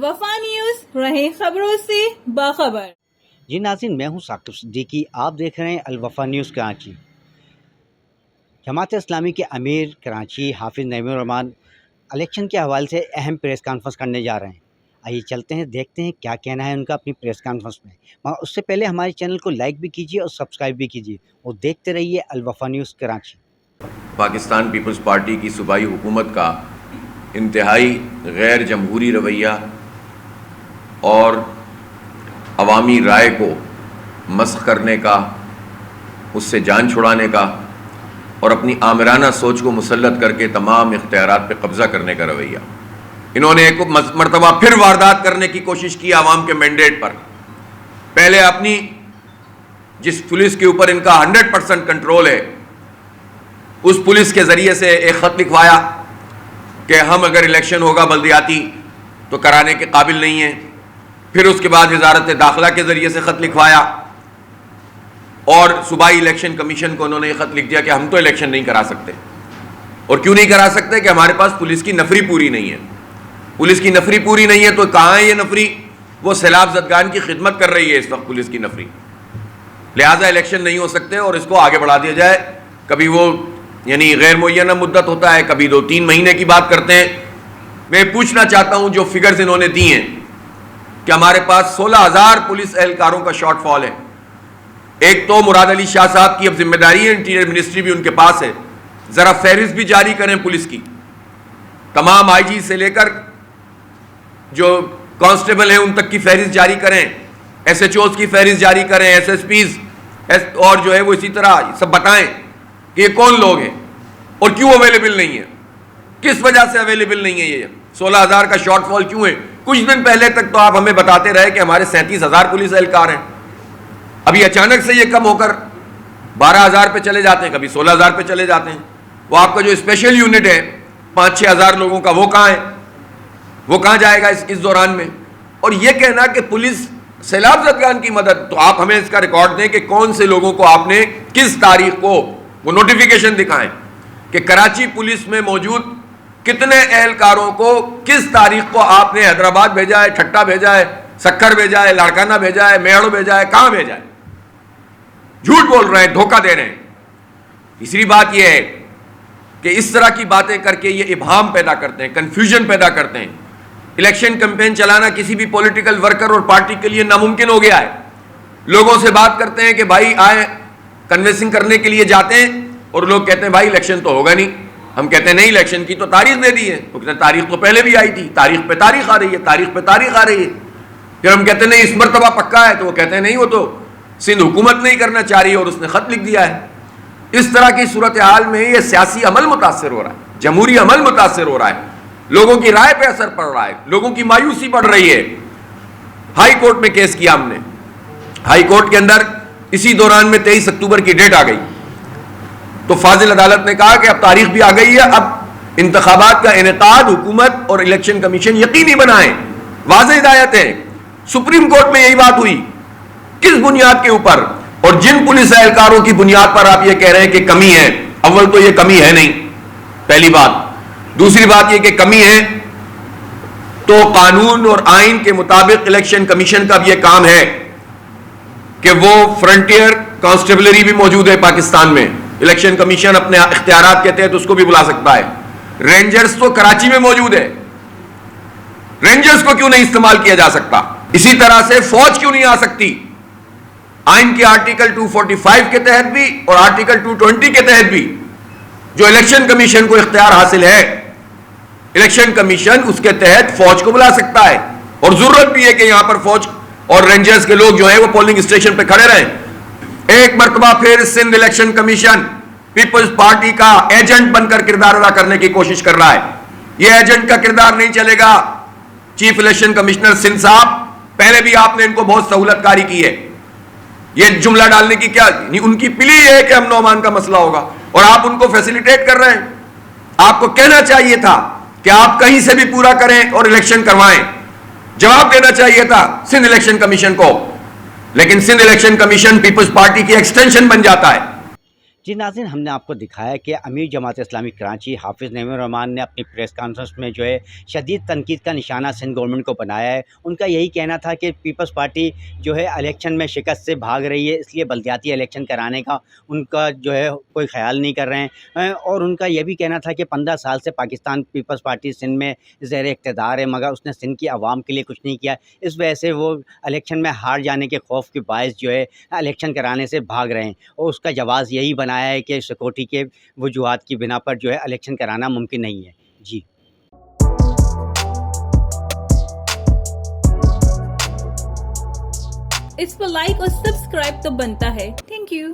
الوفا news, رہیں خبروں سے باخبر۔ جی ناظرین، میں ہوں ثاقب صدیقی، آپ دیکھ رہے ہیں الوفا نیوز کراچی۔ جماعت اسلامی کے امیر کراچی حافظ نعیم الرحمان الیکشن کے حوالے سے اہم پریس کانفرنس کرنے جا رہے ہیں۔ آئیے چلتے ہیں، دیکھتے ہیں کیا کہنا ہے ان کا اپنی پریس کانفرنس میں۔ مگر اس سے پہلے ہمارے چینل کو لائک بھی کیجیے اور سبسکرائب بھی کیجیے اور دیکھتے رہیے Al-Wafa news Karachi. Pakistan Peoples party کی صوبائی حکومت کا انتہائی غیر جمہوری رویہ اور عوامی رائے کو مسخ کرنے کا، اس سے جان چھڑانے کا اور اپنی آمرانہ سوچ کو مسلط کر کے تمام اختیارات پہ قبضہ کرنے کا رویہ۔ انہوں نے ایک مرتبہ پھر واردات کرنے کی کوشش کی عوام کے مینڈیٹ پر۔ پہلے اپنی جس پولیس کے اوپر ان کا 100% کنٹرول ہے، اس پولیس کے ذریعے سے ایک خط لکھوایا کہ ہم اگر الیکشن ہوگا بلدیاتی تو کرانے کے قابل نہیں ہیں۔ پھر اس کے بعد وزارت داخلہ کے ذریعے سے خط لکھوایا اور صوبائی الیکشن کمیشن کو انہوں نے یہ خط لکھ دیا کہ ہم تو الیکشن نہیں کرا سکتے۔ اور کیوں نہیں کرا سکتے؟ کہ ہمارے پاس پولیس کی نفری پوری نہیں ہے۔ پولیس کی نفری پوری نہیں ہے تو کہاں ہے یہ نفری؟ وہ سیلاب زدگان کی خدمت کر رہی ہے اس وقت پولیس کی نفری، لہٰذا الیکشن نہیں ہو سکتے اور اس کو آگے بڑھا دیا جائے۔ کبھی وہ یعنی غیر معینہ مدت ہوتا ہے، کبھی 2-3 مہینے کی بات کرتے ہیں۔ میں پوچھنا چاہتا ہوں جو فگرز انہوں نے دی ہیں کہ ہمارے پاس 16,000 پولیس اہلکاروں کا شارٹ فال ہے۔ ایک تو مراد علی شاہ صاحب کی اب ذمہ داری ہے، انٹیریئر منسٹری بھی ان کے پاس ہے، ذرا فہرست بھی جاری کریں پولیس کی، تمام آئی جی سے لے کر جو کانسٹیبل ہیں ان تک کی فہرست جاری کریں، ایس ایچ اوز کی فہرست جاری کریں، ایس ایس پیز اور جو ہے وہ اسی طرح سب بتائیں کہ یہ کون لوگ ہیں اور کیوں اویلیبل نہیں ہے، کس وجہ سے اویلیبل نہیں ہے۔ یہ 16,000 کا شارٹ فال کیوں ہے؟ کچھ دن پہلے تک تو آپ ہمیں بتاتے رہے کہ ہمارے 37,000 پولیس اہلکار ہیں، ابھی اچانک سے یہ کم ہو کر 12,000 پہ چلے جاتے ہیں، کبھی 16,000 پہ چلے جاتے ہیں۔ وہ آپ کا جو اسپیشل یونٹ ہے 5-6 ہزار لوگوں کا، وہ کہاں ہے؟ وہ کہاں جائے گا اس دوران میں؟ اور یہ کہنا کہ پولیس سیلاب زدگان کی مدد، تو آپ ہمیں اس کا ریکارڈ دیں کہ کون سے لوگوں کو آپ نے کس تاریخ کو وہ نوٹیفیکیشن دکھائیں کہ کراچی پولیس میں موجود کتنے اہلکاروں کو کس تاریخ کو آپ نے حیدرآباد بھیجا ہے، ٹھٹا بھیجا ہے، سکھر بھیجا ہے، لاڑکانہ بھیجا ہے، میڑو بھیجا ہے، کہاں بھیجا ہے؟ جھوٹ بول رہے ہیں، دھوکہ دے رہے ہیں۔ تیسری بات یہ ہے کہ اس طرح کی باتیں کر کے یہ ابہام پیدا کرتے ہیں، کنفیوژن پیدا کرتے ہیں۔ الیکشن کیمپین چلانا کسی بھی پولیٹیکل ورکر اور پارٹی کے لیے ناممکن ہو گیا ہے۔ لوگوں سے بات کرتے ہیں کہ بھائی آئیں، کنوینسنگ کرنے کے لیے جاتے ہیں اور لوگ کہتے ہیں بھائی الیکشن تو ہوگا نہیں۔ ہم کہتے ہیں نہیں، الیکشن کی تو تاریخ دے دی ہے۔ وہ کہتے ہیں تاریخ تو پہلے بھی آئی تھی، تاریخ پہ تاریخ آ رہی ہے، تاریخ پہ تاریخ آ رہی ہے۔ پھر ہم کہتے ہیں نہیں اس مرتبہ پکا ہے، تو وہ کہتے ہیں نہیں، وہ تو سندھ حکومت نہیں کرنا چاہ رہی ہے اور اس نے خط لکھ دیا ہے۔ اس طرح کی صورتحال میں یہ سیاسی عمل متاثر ہو رہا ہے، جمہوری عمل متاثر ہو رہا ہے، لوگوں کی رائے پہ اثر پڑ رہا ہے، لوگوں کی مایوسی بڑھ رہی ہے۔ ہائی کورٹ میں کیس کیا ہم نے، ہائی کورٹ کے اندر اسی دوران میں 23 اکتوبر کی ڈیٹ آ گئی تو فاضل عدالت نے کہا کہ اب تاریخ بھی آ گئی ہے، اب انتخابات کا انعقاد حکومت اور الیکشن کمیشن یقینی بنائیں۔ واضح ہدایت ہے، سپریم کورٹ میں یہی بات ہوئی۔ کس بنیاد کے اوپر؟ اور جن پولیس اہلکاروں کی بنیاد پر آپ یہ کہہ رہے ہیں کہ کمی ہے، اول تو یہ کمی ہے نہیں، پہلی بات۔ دوسری بات یہ کہ کمی ہے تو قانون اور آئین کے مطابق الیکشن کمیشن کا بھی یہ کام ہے کہ وہ فرنٹیئر کانسٹیبلری بھی موجود ہے پاکستان میں، الیکشن کمیشن اپنے اختیارات کے تحت اس کو بھی بلا سکتا ہے۔ رینجرز تو کراچی میں موجود ہے، رینجرز کو کیوں نہیں استعمال کیا جا سکتا؟ اسی طرح سے فوج کیوں نہیں آ سکتی؟ آئین کے آرٹیکل 245 کے تحت بھی اور آرٹیکل 220 کے تحت بھی جو الیکشن کمیشن کو اختیار حاصل ہے، الیکشن کمیشن اس کے تحت فوج کو بلا سکتا ہے، اور ضرورت بھی ہے کہ یہاں پر فوج اور رینجرز کے لوگ جو ہیں وہ پولنگ اسٹیشن پہ کھڑے رہیں۔ ایک مرتبہ پھر سندھ الیکشن کمیشن پیپلز پارٹی کا ایجنٹ بن کر کردار ادا کرنے کی کوشش کر رہا ہے۔ یہ ایجنٹ کا کردار نہیں چلے گا۔ چیف الیکشن کمشنر سندھ صاحب، پہلے بھی آپ نے ان کو بہت سہولت کاری کی ہے، یہ جملہ ڈالنے کی کیا ان کی پلی ہے کہ ہم نعمان کا مسئلہ ہوگا، اور آپ ان کو فیسیلیٹیٹ کر رہے ہیں۔ آپ کو کہنا چاہیے تھا کہ آپ کہیں سے بھی پورا کریں اور الیکشن کروائیں، جواب دینا چاہیے تھا سندھ الیکشن کمیشن کو، لیکن Sindh election commission Peoples party کی ایکسٹینشن بن جاتا ہے۔ جی ناظرین، ہم نے آپ کو دکھایا کہ امیر جماعت اسلامی کراچی حافظ نعیم الرحمان نے اپنی پریس کانفرنس میں جو ہے شدید تنقید کا نشانہ سندھ گورنمنٹ کو بنایا ہے. ان کا یہی کہنا تھا کہ پیپلز پارٹی جو ہے الیکشن میں شکست سے بھاگ رہی ہے، اس لیے بلدیاتی الیکشن کرانے کا ان کا جو ہے کوئی خیال نہیں کر رہے ہیں. اور ان کا یہ بھی کہنا تھا کہ 15 سال سے پاکستان پیپلز پارٹی سندھ میں زیر اقتدار ہے، مگر اس نے سندھ کی عوام کے لیے کچھ نہیں کیا. اس وجہ سے وہ الیکشن میں ہار جانے کے خوف کے باعث جو ہے الیکشن کرانے سے بھاگ رہے ہیں. اور اس کا جواز یہی بنایا ہے کہ سیکورٹی کے وجوہات کی بنا پر جو ہے الیکشن کرانا ممکن نہیں ہے. جی اس پر لائک اور سبسکرائب تو بنتا ہے. Thank you.